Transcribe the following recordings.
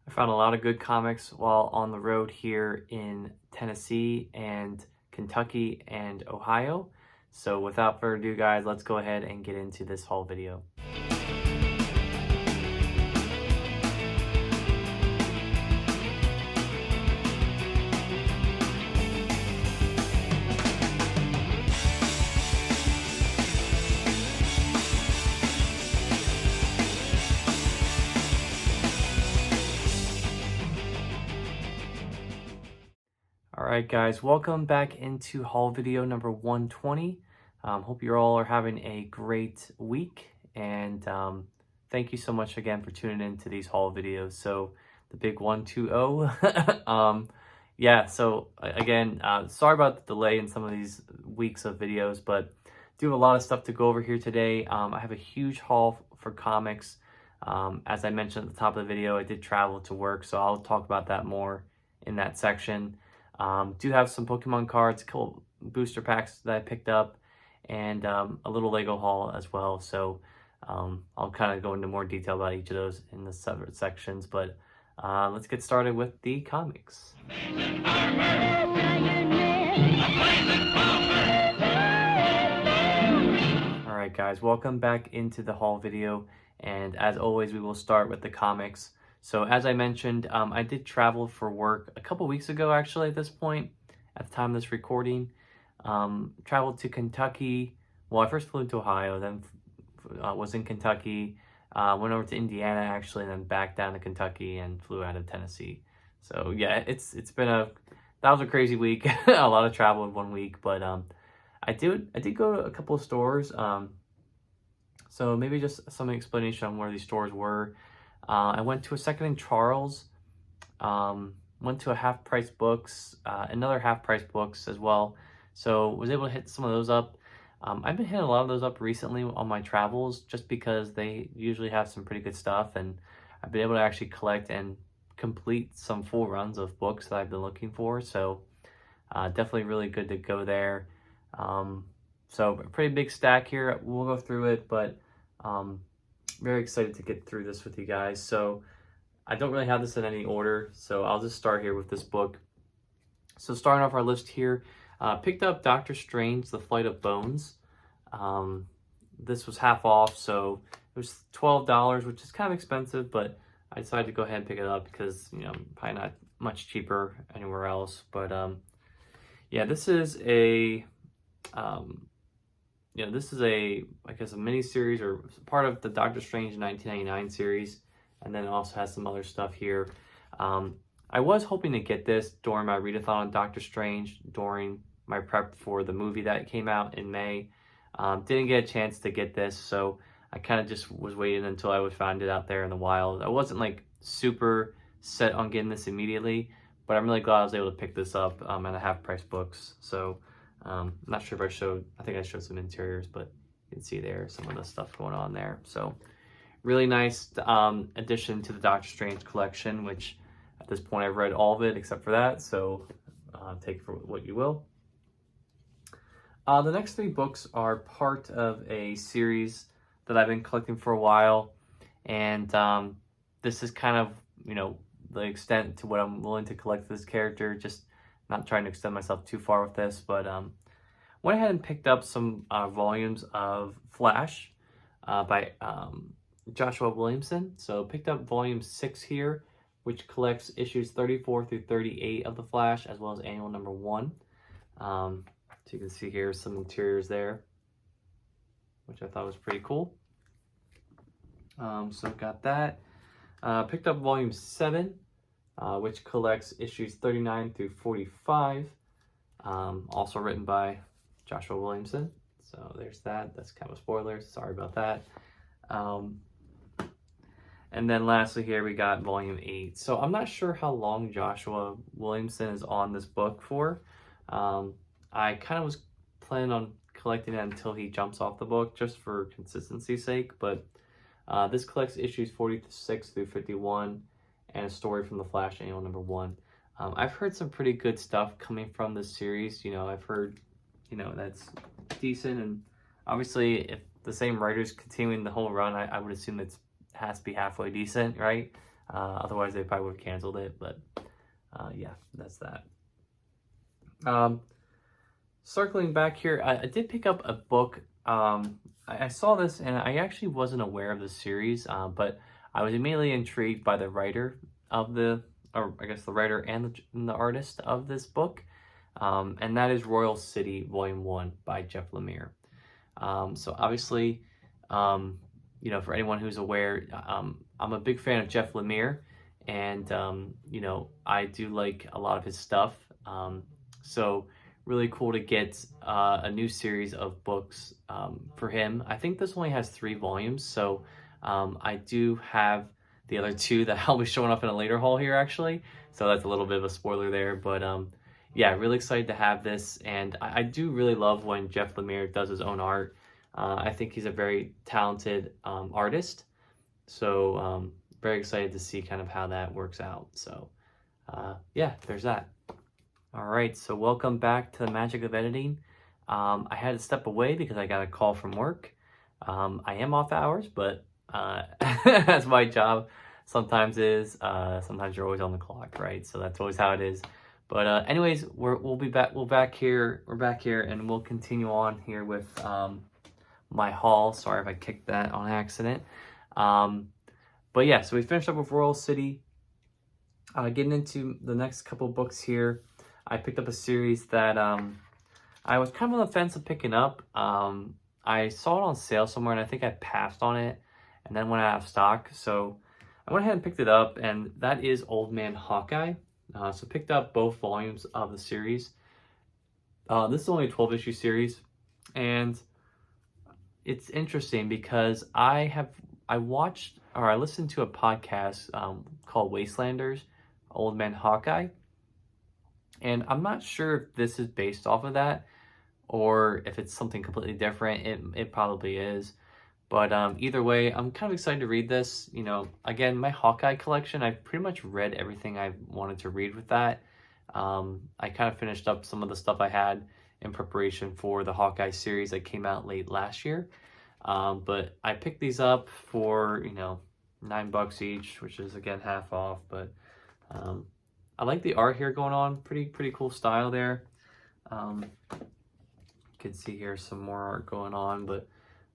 I found a lot of good comics while on the road here in Tennessee and Kentucky and Ohio. So without further ado, guys, let's go ahead and get into this haul video. Alright guys, welcome back into haul video number 120. Hope you all are having a great week, and thank you so much again for tuning in to these haul videos. So the big 120. Yeah, so again, sorry about the delay in some of these weeks of videos, but do have a lot of stuff to go over here today. I have a huge haul for comics. As I mentioned at the top of the video, I did travel to work, so I'll talk about that more in that section. Do have some Pokemon cards, cool booster packs that I picked up, and a little Lego haul as well. So I'll kind of go into more detail about each of those in the separate sections. But let's get started with the comics. Alright guys, welcome back into the haul video. And as always, we will start with the comics. So as I mentioned, I did travel for work a couple weeks ago, actually, at this point, at the time of this recording. Traveled to Kentucky. Well, I first flew into Ohio, then was in Kentucky, went over to Indiana, actually, and then back down to Kentucky and flew out of Tennessee. So yeah, that was a crazy week, a lot of travel in 1 week, but I did go to a couple of stores. So maybe just some explanation on where these stores were. I went to a Second and Charles, went to a Half Price Books, another Half Price Books as well. So was able to hit some of those up. I've been hitting a lot of those up recently on my travels just because they usually have some pretty good stuff, and I've been able to actually collect and complete some full runs of books that I've been looking for. So definitely really good to go there. So a pretty big stack here. We'll go through it, but very excited to get through this with you guys. So I don't really have this in any order, so I'll just start here with this book. So starting off our list here, picked up Doctor Strange, The Flight of Bones. This was half off, so it was $12, which is kind of expensive, but I decided to go ahead and pick it up because, you know, probably not much cheaper anywhere else. But yeah, this is a I guess a mini series or part of the Doctor Strange 1999 series, and then it also has some other stuff here. I was hoping to get this during my readathon on Doctor Strange during my prep for the movie that came out in May. Didn't get a chance to get this, so I kind of just was waiting until I would find it out there in the wild. I wasn't like super set on getting this immediately, but I'm really glad I was able to pick this up at a Half Price Books. So I'm not sure if I think I showed some interiors, but you can see there some of the stuff going on there. So really nice addition to the Doctor Strange collection, which at this point I've read all of it except for that, so take it for what you will. The next three books are part of a series that I've been collecting for a while, and this is kind of, you know, the extent to what I'm willing to collect this character, just not trying to extend myself too far with this, but went ahead and picked up some volumes of Flash by Joshua Williamson. So picked up volume 6 here, which collects issues 34 through 38 of The Flash, as well as annual number 1. So you can see here some interiors there, which I thought was pretty cool. So got that. Picked up volume 7, which collects issues 39 through 45, also written by Joshua Williamson. So there's that. That's kind of a spoiler. Sorry about that. And then lastly here we got volume 8. So I'm not sure how long Joshua Williamson is on this book for. I kind of was planning on collecting it until he jumps off the book, just for consistency's sake. But this collects issues 46 through 51 and a story from The Flash annual number 1. I've heard some pretty good stuff coming from this series. You know, I've heard, you know, that's decent, and obviously if the same writer's continuing the whole run, I would assume it has to be halfway decent, right? Otherwise, they probably would have canceled it. But yeah, that's that. Um, Circling back here, I did pick up a book. I saw this and I actually wasn't aware of the series, but I was immediately intrigued by the writer of or I guess the writer and the artist of this book, and that is Royal City Volume 1 by Jeff Lemire. So obviously, you know, for anyone who's aware, I'm a big fan of Jeff Lemire, and you know, I do like a lot of his stuff. So really cool to get a new series of books for him. I think this only has 3 volumes, so I do have the other 2 that I'll be showing up in a later haul here, actually. So that's a little bit of a spoiler there, but yeah, really excited to have this, and I do really love when Jeff Lemire does his own art. I think he's a very talented artist, so very excited to see kind of how that works out. So yeah, there's that. All right, so welcome back to the magic of editing. I had to step away because I got a call from work. I am off hours, but that's my job sometimes is. Sometimes you're always on the clock, right? So that's always how it is. But anyways, we'll be back. We're back here, and we'll continue on here with my haul. Sorry if I kicked that on accident. But yeah, so we finished up with Royal City. Getting into the next couple books here. I picked up a series that I was kind of on the fence of picking up. I saw it on sale somewhere, and I think I passed on it, and then went out of stock. So I went ahead and picked it up, and that is Old Man Hawkeye. So picked up both volumes of the series. This is only a 12-issue series, and it's interesting because I listened to a podcast called Wastelanders, Old Man Hawkeye. And I'm not sure if this is based off of that or if it's something completely different. It probably is. But either way, I'm kind of excited to read this. You know, again, my Hawkeye collection, I've pretty much read everything I wanted to read with that. I kind of finished up some of the stuff I had in preparation for the Hawkeye series that came out late last year. But I picked these up for, you know, $9 each, which is, again, half off. But I like the art here going on. Pretty cool style there. You can see here some more art going on, but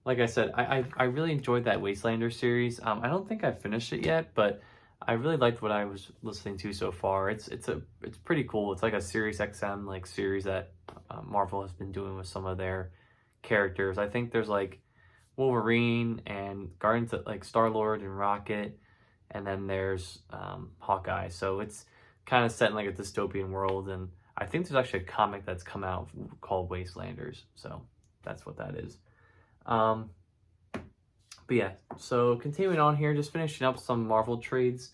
like I said, I really enjoyed that Wastelander series. I don't think I've finished it yet, but I really liked what I was listening to so far. It's pretty cool. It's like a Sirius XM like series that Marvel has been doing with some of their characters. I think there's like Wolverine and Guardians of, like Star-Lord and Rocket, and then there's Hawkeye. So it's kind of set in like a dystopian world, and I think there's actually a comic that's come out called Wastelanders, so that's what that is. But yeah, so continuing on here, just finishing up some Marvel trades.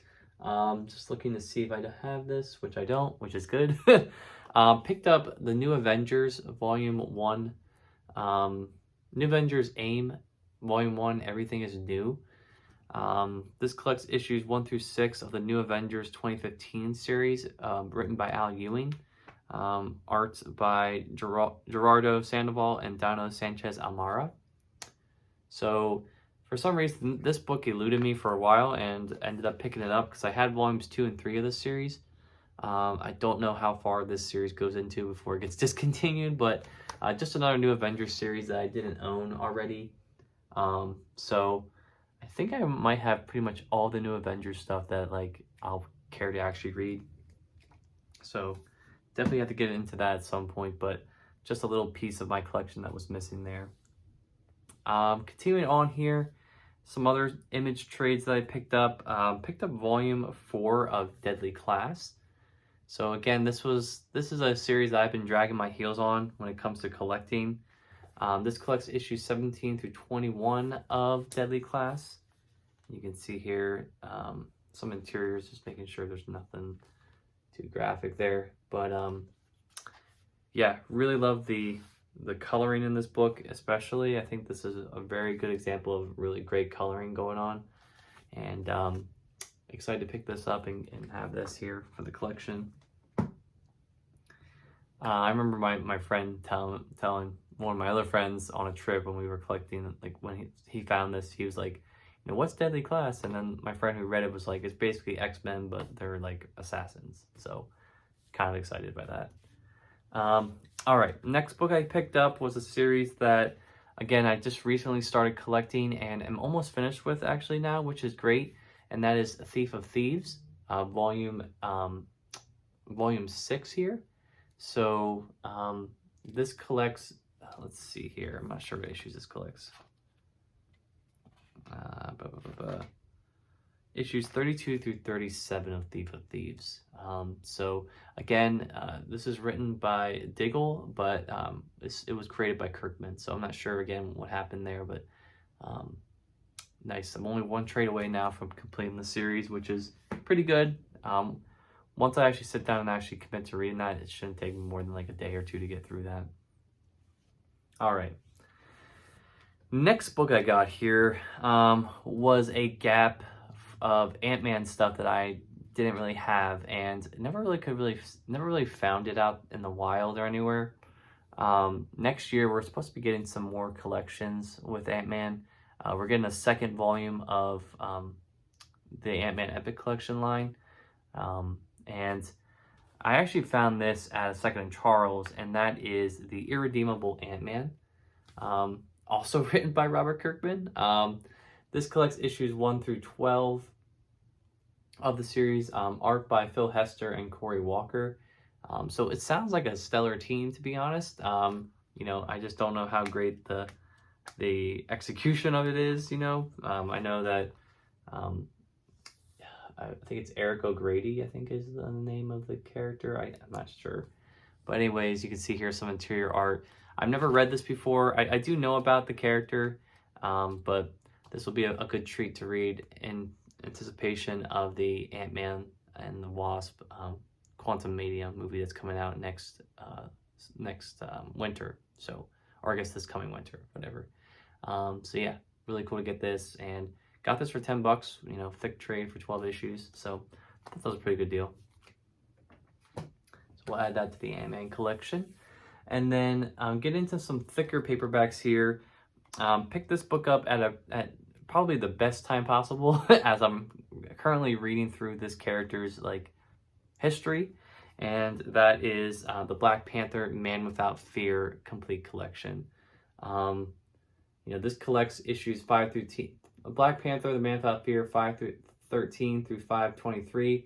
Just looking to see if I have this, which I don't, which is good. Picked up the New Avengers Volume 1. New Avengers AIM Volume 1, Everything is New. This collects issues 1 through 6 of the New Avengers 2015 series, written by Al Ewing. Art by Gerardo Sandoval and Dino Sanchez Almara. So for some reason, this book eluded me for a while and ended up picking it up because I had volumes 2 and 3 of this series. I don't know how far this series goes into before it gets discontinued, but just another New Avengers series that I didn't own already. So I think I might have pretty much all the New Avengers stuff that like I'll care to actually read. So definitely have to get into that at some point, but just a little piece of my collection that was missing there. Continuing on here, some other image trades that I picked up. Picked up volume 4 of Deadly Class. So again, this is a series that I've been dragging my heels on when it comes to collecting. This collects issues 17 through 21 of Deadly Class. You can see here some interiors, just making sure there's nothing too graphic there. But yeah, really love the coloring in this book, especially. I think this is a very good example of really great coloring going on. And excited to pick this up and have this here for the collection. I remember my friend telling one of my other friends on a trip when we were collecting, like when he found this, he was like, you know, what's Deadly Class? And then my friend who read it was like, it's basically X-Men, but they're like assassins. So kind of excited by that. All right, next book I picked up was a series that, again, I just recently started collecting and am almost finished with actually now, which is great. And that is Thief of Thieves, volume 6 here. So this collects, let's see here, I'm not sure what issues this collects. Issues 32 through 37 of Thief of Thieves. So again, this is written by Diggle, but it was created by Kirkman. So I'm not sure again what happened there, but nice. I'm only one trade away now from completing the series, which is pretty good. Once I actually sit down and actually commit to reading that, it shouldn't take me more than like a day or two to get through that. All right. Next book I got here was a gap of Ant-Man stuff that I didn't really have and never really found it out in the wild or anywhere. Next year we're supposed to be getting some more collections with Ant-Man. We're getting a second volume of the Ant-Man Epic Collection line. And I actually found this at a Second and Charles, and that is the Irredeemable AntMan. Also written by Robert Kirkman. This collects issues 1 through 12 of the series, art by Phil Hester and Corey Walker. So it sounds like a stellar team, to be honest. You know, I just don't know how great the execution of it is, you know. I know that I think it's Eric O'Grady, I think is the name of the character. I'm not sure. But anyways, you can see here some interior art. I've never read this before. I do know about the character, but this will be a good treat to read in anticipation of the Ant-Man and the Wasp Quantum Mania movie that's coming out next winter. So, or I guess this coming winter, whatever. So yeah, really cool to get this, and got this for $10, you know, thick trade for 12 issues. So I thought that was a pretty good deal. So we'll add that to the Ant-Man collection. And then get into some thicker paperbacks here. Pick this book up at probably the best time possible as I'm currently reading through this character's like history, and that is the Black Panther Man Without Fear complete collection. You know, this collects issues 5 through Black Panther the Man Without Fear 5 through 13 through 523,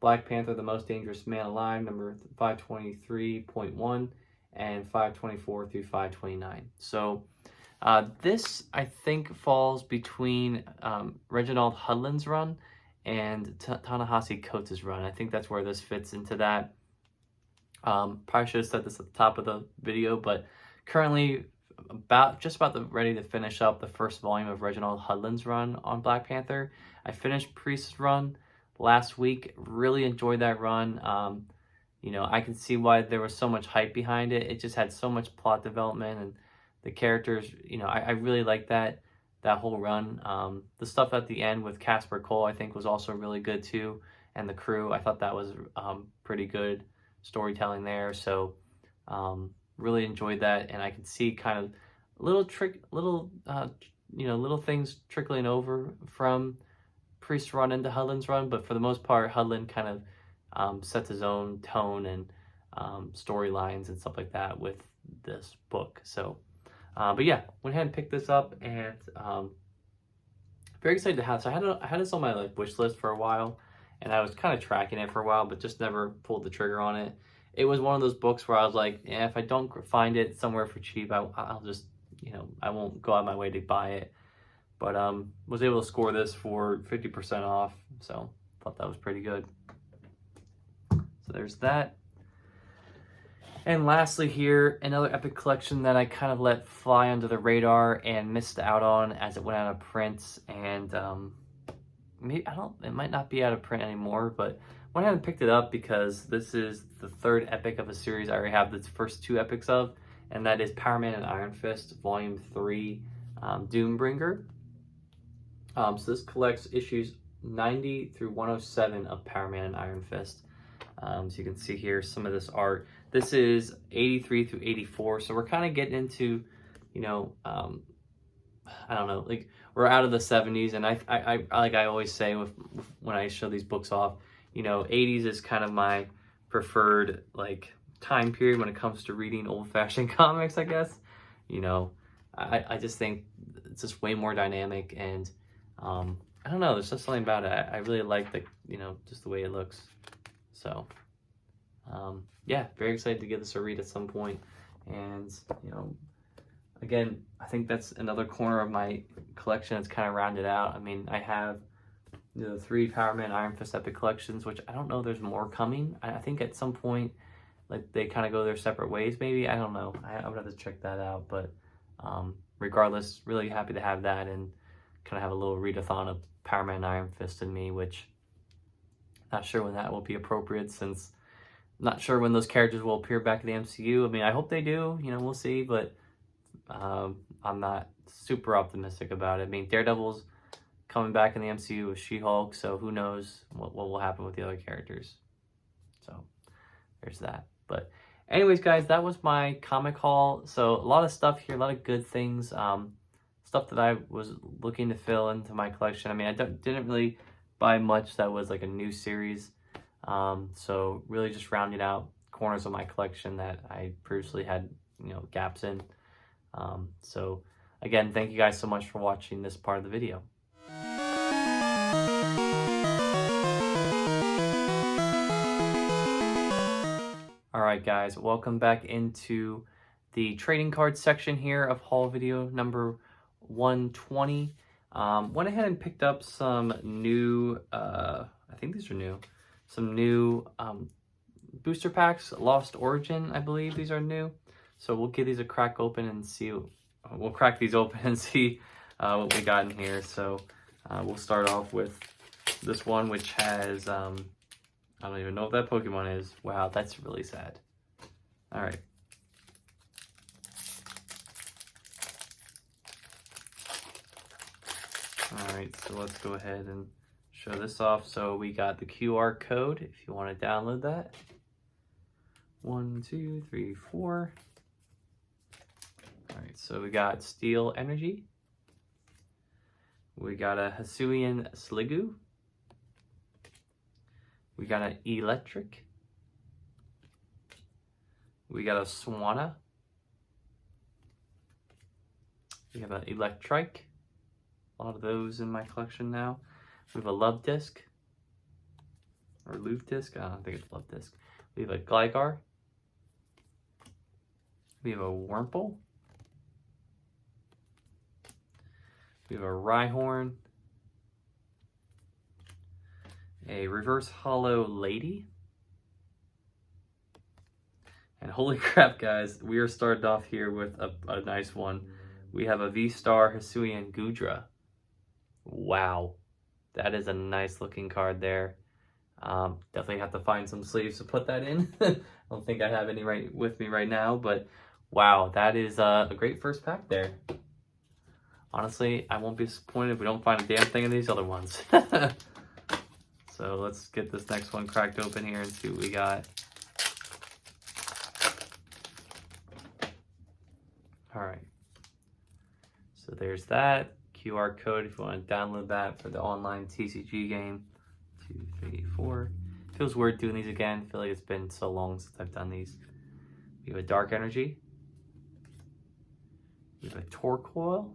Black Panther the Most Dangerous Man Alive number 523.1, and 524 through 529. So this, I think, falls between Reginald Hudlin's run and Ta-Nehisi Coates' run. I think that's where this fits into that. Probably should have said this at the top of the video, but currently just about ready to finish up the first volume of Reginald Hudlin's run on Black Panther. I finished Priest's run last week. Really enjoyed that run. You know, I can see why there was so much hype behind it. It just had so much plot development, and the characters, you know, I really like that whole run. The stuff at the end with Casper Cole, I think, was also really good too, and the crew. I thought that was pretty good storytelling there. So really enjoyed that, and I can see kind of little things trickling over from Priest's run into Hudlin's run, but for the most part, Hudlin kind of sets his own tone and storylines and stuff like that with this book. So, but yeah, went ahead and picked this up, and very excited to have. So I had this on my like wish list for a while, and I was kind of tracking it for a while, but just never pulled the trigger on it. It was one of those books where I was like, yeah, if I don't find it somewhere for cheap, I'll just, you know, I won't go out of my way to buy it. But was able to score this for 50% off, so thought that was pretty good. So there's that. And lastly here, another Epic collection that I kind of let fly under the radar and missed out on as it went out of print. And maybe it might not be out of print anymore, but went ahead and picked it up because this is the third Epic of a series I already have the first 2 epics of, and that is Power Man and Iron Fist Volume 3, Doombringer. So this collects issues 90 through 107 of Power Man and Iron Fist. So you can see here some of this art. This is 83 through 84, so we're kind of getting into, you know, I don't know, like we're out of the 70s, and I like I always say when I show these books off, you know, 80s is kind of my preferred like time period when it comes to reading old-fashioned comics, I guess. You know, I just think it's just way more dynamic, and I don't know, there's just something about it. I really like the, you know, just the way it looks. So yeah, very excited to give this a read at some point. And you know, again, I think that's another corner of my collection that's kind of rounded out. I mean, I have the 3 Power Man Iron Fist Epic collections, which I don't know there's more coming. I think at some point, like, they kind of go their separate ways, maybe. I don't know. I would have to check that out. But regardless, really happy to have that and kind of have a little readathon of Power Man Iron Fist in me, which not sure when that will be appropriate, since I'm not sure when those characters will appear back in the MCU. I mean, I hope they do. You know, we'll see. But I'm not super optimistic about it. I mean, Daredevil's coming back in the MCU with She-Hulk, so who knows what will happen with the other characters. So there's that. But anyways, guys, that was my comic haul. So a lot of stuff here, a lot of good things, stuff that I was looking to fill into my collection. I mean, I didn't really buy much that was like a new series. So really just rounding out corners of my collection that I previously had, you know, gaps in. So again, thank you guys so much for watching this part of the video. Alright guys, welcome back into the trading card section here of haul video number 120. Went ahead and picked up some new, I think these are new, some new booster packs. Lost Origin, I believe these are new. So we'll give these a crack open and see, we'll crack these open and see what we got in here. So we'll start off with this one, which has, I don't even know what that Pokemon is. Wow, that's really sad. All right. All right, so let's go ahead and show this off. So we got the QR code if you want to download that. 1, 2, 3, 4. All right, so we got Steel Energy. We got a Hisuian Sliggoo. We got an Electric. We got a Swanna. We have an Electrike. A lot of those in my collection now. We have a Love Disc. Or Love Disc. I don't think it's Love Disc. We have a Gligar. We have a Wurmple. We have a Rhyhorn. A Reverse Hollow Lady. And holy crap, guys, we are started off here with a nice one. We have a V-Star Hisuian Goodra. Wow. That is a nice looking card there. Definitely have to find some sleeves to put that in. I don't think I have any with me right now, but wow, that is a great first pack there. Honestly, I won't be disappointed if we don't find a damn thing in these other ones. So let's get this next one cracked open here and see what we got. All right. So there's that QR code if you want to download that for the online TCG game. 2, 3, 4. Feels weird doing these again. I feel like it's been so long since I've done these. We have a Dark Energy. We have a Torkoal.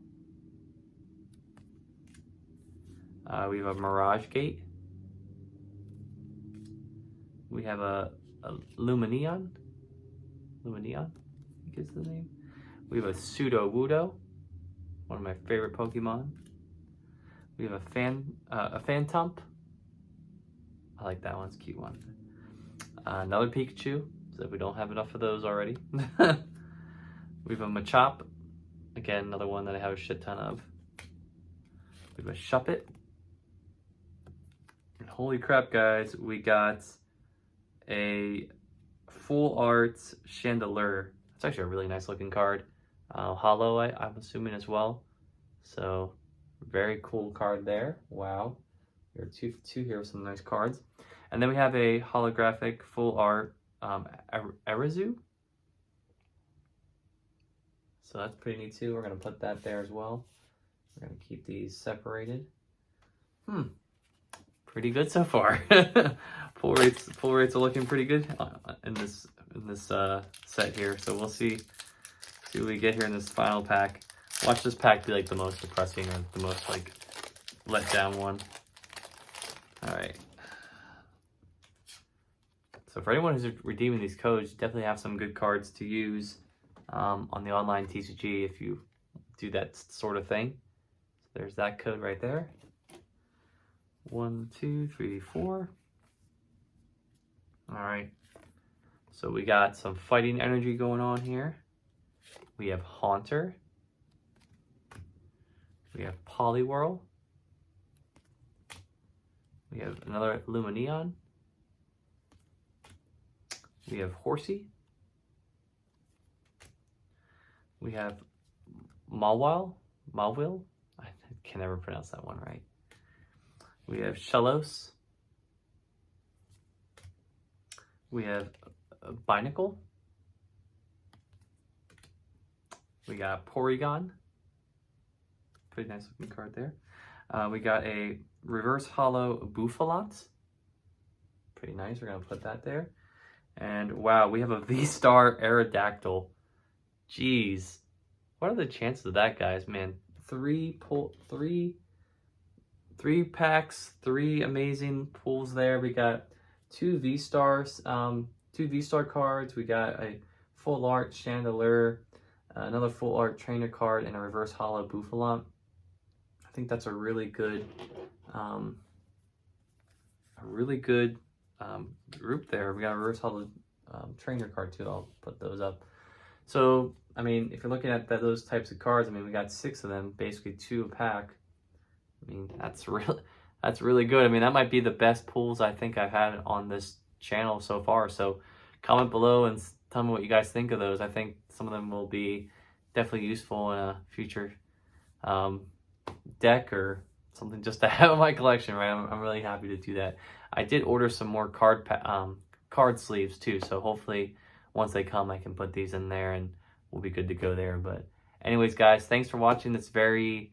We have a Mirage Gate. We have a Lumineon. Lumineon, I think is the name. We have a Sudowoodo, one of my favorite Pokemon. We have a Phantump. I like that one, it's a cute one. Another Pikachu, so we don't have enough of those already. We have a Machop, again, another one that I have a shit ton of. We have a Shuppet. And holy crap, guys, we got a Full Art Chandelure. It's actually a really nice looking card. Hollow, I'm assuming as well. So very cool card there. Wow. There are two here with some nice cards. And then we have a holographic Full Art Erizu. So that's pretty neat too. We're going to put that there as well. We're going to keep these separated. Pretty good so far. Pull rates are looking pretty good in this set here. So we'll see what we get here in this final pack. Watch this pack be like the most depressing or the most like let down one. All right. So for anyone who's redeeming these codes, you definitely have some good cards to use on the online TCG if you do that sort of thing. So there's that code right there. 1, 2, 3, 4. All right. So we got some fighting energy going on here. We have Haunter. We have Poliwhirl. We have another Lumineon. We have Horsey. We have Mawile. I can never pronounce that one right. We have Shellos. We have Binacle. We got Porygon. Pretty nice looking card there. We got a reverse hollow Buffalant. Pretty nice. We're going to put that there. And wow, we have a V-Star Aerodactyl. Jeez. What are the chances of that, guys? Man, three packs, 3 amazing pulls there. We got 2 V-Stars, 2 V-Star cards. We got a full art Chandelure, another full art trainer card, and a reverse hollow Buffalant. I think that's a really good group there. We got a reverse hollow trainer card too. I'll put those up. So, I mean, if you're looking at those types of cards, I mean, we got 6 of them, basically 2 a pack. I mean, that's really good. I mean, that might be the best pulls I think I've had on this channel so far. So comment below and tell me what you guys think of those. I think some of them will be definitely useful in a future deck or something just to have in my collection, right? I'm really happy to do that. I did order some more card sleeves too, so hopefully once they come I can put these in there and we'll be good to go there. But anyways, guys, thanks for watching this very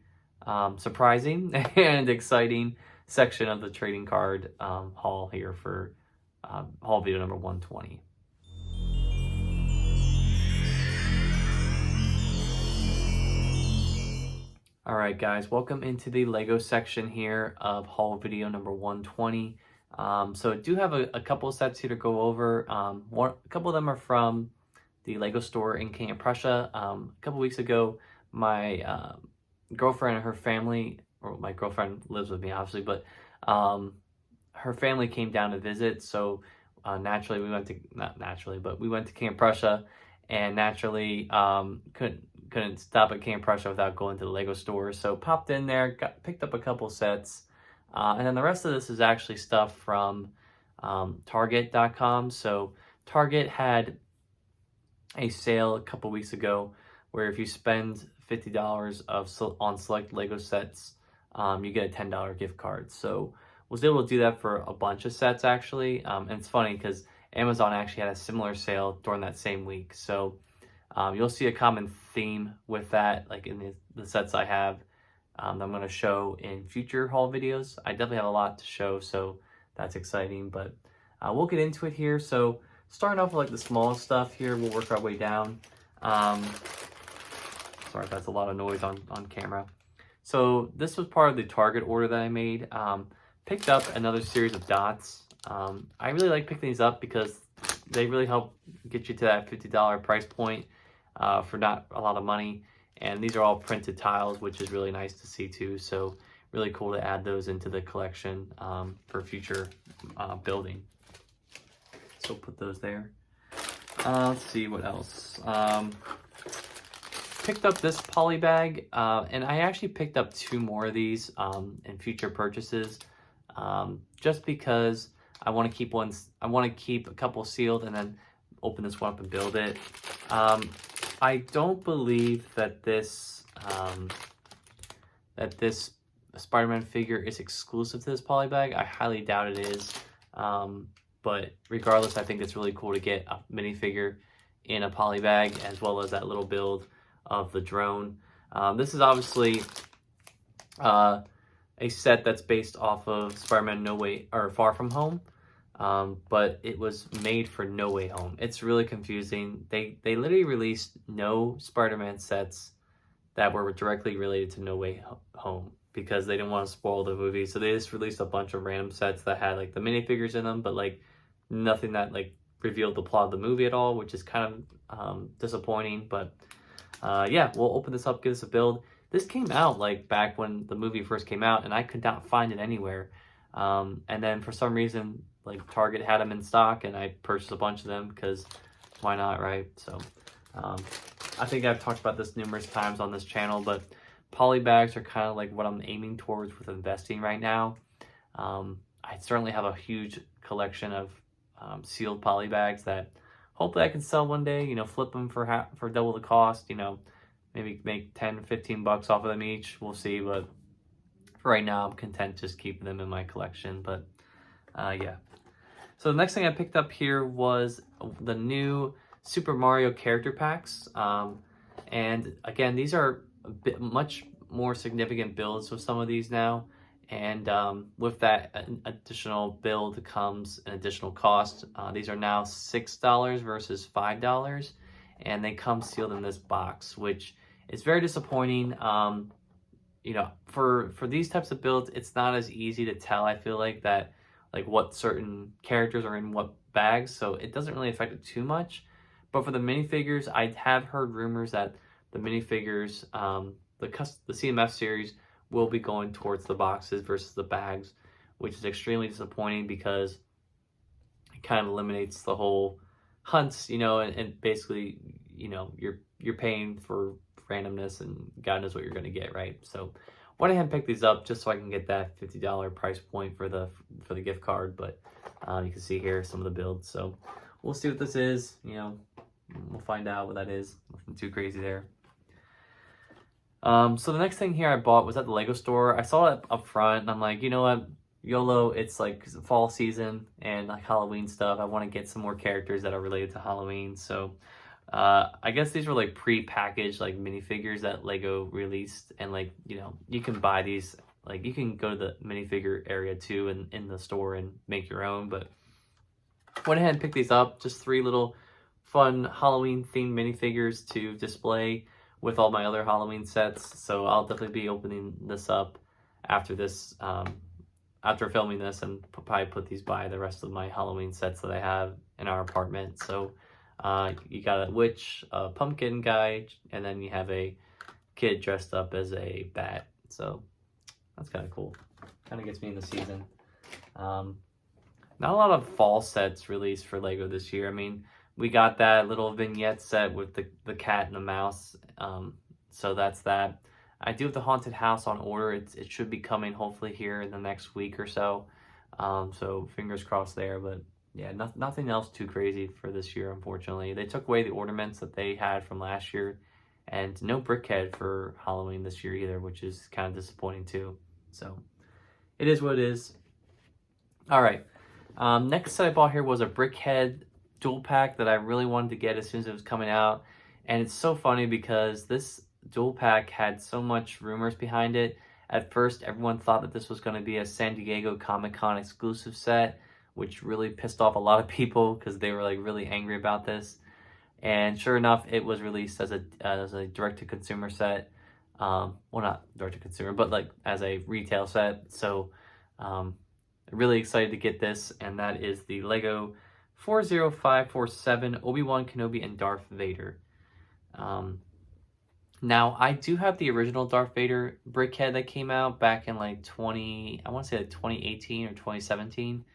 surprising and exciting section of the trading card haul here for haul video number 120. All right, guys, welcome into the Lego section here of haul video number 120. So I do have a couple of sets here to go over. A couple of them are from the Lego store in King of Prussia. A couple weeks ago, my girlfriend and her family, or my girlfriend lives with me obviously, but her family came down to visit. So naturally we went to, not naturally, but we went to King of Prussia, and naturally couldn't stop at King of Prussia without going to the Lego store. So popped in there, picked up a couple sets. And then the rest of this is actually stuff from Target.com. So Target had a sale a couple weeks ago where if you spend $50 on select Lego sets, you get a $10 gift card. So was able to do that for a bunch of sets actually. And it's funny because Amazon actually had a similar sale during that same week. So you'll see a common theme with that, like in the sets I have that I'm going to show in future haul videos. I definitely have a lot to show, so that's exciting, but we'll get into it here. So starting off with like the smallest stuff here, we'll work our way down. Sorry if that's a lot of noise on camera. So this was part of the Target order that I made. Picked up another series of dots. I really like picking these up because they really help get you to that $50 price point for not a lot of money. And these are all printed tiles, which is really nice to see too. So really cool to add those into the collection for future building. So put those there. Let's see what else. Picked up this poly bag, and I actually picked up 2 more of these in future purchases, just because I want to keep a couple sealed and then open this one up and build it. I don't believe that this Spider-Man figure is exclusive to this poly bag. I highly doubt it is. But regardless, I think it's really cool to get a minifigure in a poly bag, as well as that little build of the drone. This is obviously a set that's based off of Spider-Man No Way or Far From Home, but it was made for No Way Home. It's really confusing. They literally released no Spider-Man sets that were directly related to No Way Home because they didn't want to spoil the movie. So they just released a bunch of random sets that had like the minifigures in them, but like nothing that like revealed the plot of the movie at all, which is kind of disappointing. But yeah, we'll open this up, give this a build. This came out like back when the movie first came out, and I could not find it anywhere. And then for some reason, like Target had them in stock, and I purchased a bunch of them because why not, right? So I think I've talked about this numerous times on this channel, but poly bags are kind of like what I'm aiming towards with investing right now. I certainly have a huge collection of sealed poly bags that hopefully I can sell one day, you know, flip them for double the cost, you know, maybe make 10, 15 bucks off of them each. We'll see, but for right now, I'm content just keeping them in my collection. But yeah. So the next thing I picked up here was the new Super Mario character packs. And again, these are much more significant builds with some of these now. And with that additional build comes an additional cost. These are now $6 versus $5. And they come sealed in this box, which is very disappointing. You know, for these types of builds, it's not as easy to tell, I feel like, that like what certain characters are in what bags, so it doesn't really affect it too much. But for the minifigures, I have heard rumors that the minifigures, the CMF series, will be going towards the boxes versus the bags, which is extremely disappointing because it kind of eliminates the whole hunts, you know, and basically, you know, you're paying for randomness and God knows what you're going to get, right? So went ahead and picked these up just so I can get that $50 price point for the gift card. But you can see here some of the builds. So we'll see what this is. You know, we'll find out what that is. Nothing too crazy there. So the next thing here I bought was at the Lego store. I saw it up front and I'm like, you know what? YOLO, it's like fall season and like Halloween stuff. I want to get some more characters that are related to Halloween. So I guess these were like pre-packaged like minifigures that Lego released, and like, you know, you can buy these, like you can go to the minifigure area too and in the store and make your own. But went ahead and picked these up, just 3 little fun Halloween themed minifigures to display with all my other Halloween sets. So I'll definitely be opening this up after this, after filming this, and probably put these by the rest of my Halloween sets that I have in our apartment. So you got a witch, a pumpkin guy, and then you have a kid dressed up as a bat. So that's kind of cool. Kind of gets me in the season. Not a lot of fall sets released for Lego this year. I mean, we got that little vignette set with the cat and the mouse. So that's that. I do have the haunted house on order. It should be coming hopefully here in the next week or so. So fingers crossed there. But yeah, nothing else too crazy for this year, unfortunately. They took away the ornaments that they had from last year, and no Brickhead for Halloween this year either, which is kind of disappointing too. So it is what it is. All right. Next set I bought here was a Brickhead dual pack that I really wanted to get as soon as it was coming out. And it's so funny because this dual pack had so much rumors behind it. At first, everyone thought that this was going to be a San Diego Comic-Con exclusive set, which really pissed off a lot of people because they were like really angry about this. And sure enough, it was released as a direct-to-consumer set. Well, not direct-to-consumer, but like as a retail set. So really excited to get this, and that is the Lego 40547 Obi-Wan Kenobi and Darth Vader. Now, I do have the original Darth Vader Brickhead that came out back in like 2018 or 2017.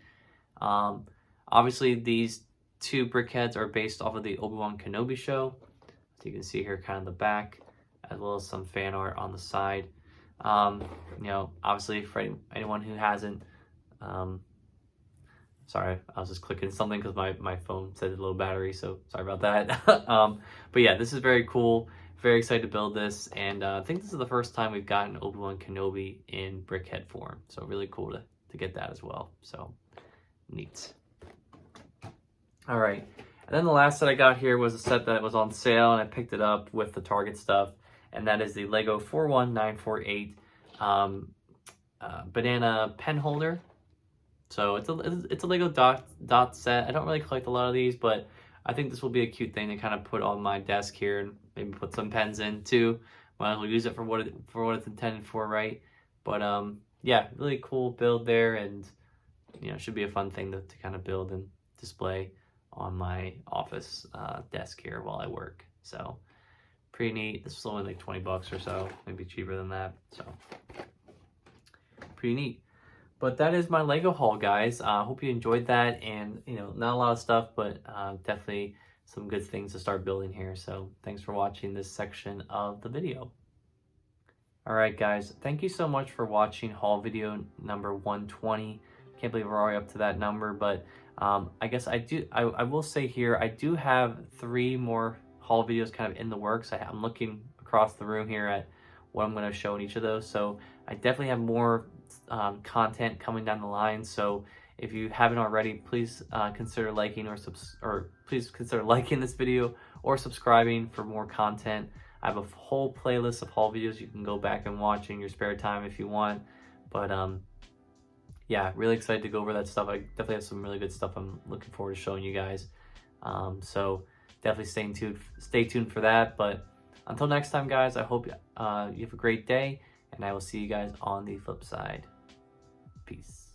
Obviously, these 2 Brickheads are based off of the Obi-Wan Kenobi show. So you can see here kind of the back, as well as some fan art on the side. You know, obviously for anyone who hasn't, sorry, I was just clicking something because my phone said a low battery, so sorry about that. But yeah, this is very cool. Very excited to build this, and I think this is the first time we've gotten Obi-Wan Kenobi in Brickhead form. So really cool to get that as well. So neat. All right, and then the last set I got here was a set that was on sale, and I picked it up with the Target stuff, and that is the Lego 41948 banana pen holder. So it's a Lego dot set. I don't really collect a lot of these, but I think this will be a cute thing to kind of put on my desk here and maybe put some pens in too. Might as well use it for what it's intended for, right? But yeah, really cool build there, and you know, should be a fun thing to kind of build and display on my office desk here while I work. So pretty neat. This was only like 20 bucks or so, maybe cheaper than that. So pretty neat. But that is my Lego haul, guys. Hope you enjoyed that, and you know, not a lot of stuff, but definitely some good things to start building here. So thanks for watching this section of the video. All right, guys, thank you so much for watching haul video number 120. Can't believe we're already up to that number, but I guess I will say here, I do have 3 more haul videos kind of in the works. I'm looking across the room here at what I'm going to show in each of those. So I definitely have more content coming down the line. So if you haven't already, please consider liking please consider liking this video or subscribing for more content. I have a whole playlist of haul videos you can go back and watch in your spare time if you want. But yeah, really excited to go over that stuff. I definitely have some really good stuff I'm looking forward to showing you guys. So definitely stay tuned for that. But until next time, guys, I hope you have a great day, and I will see you guys on the flip side. Peace.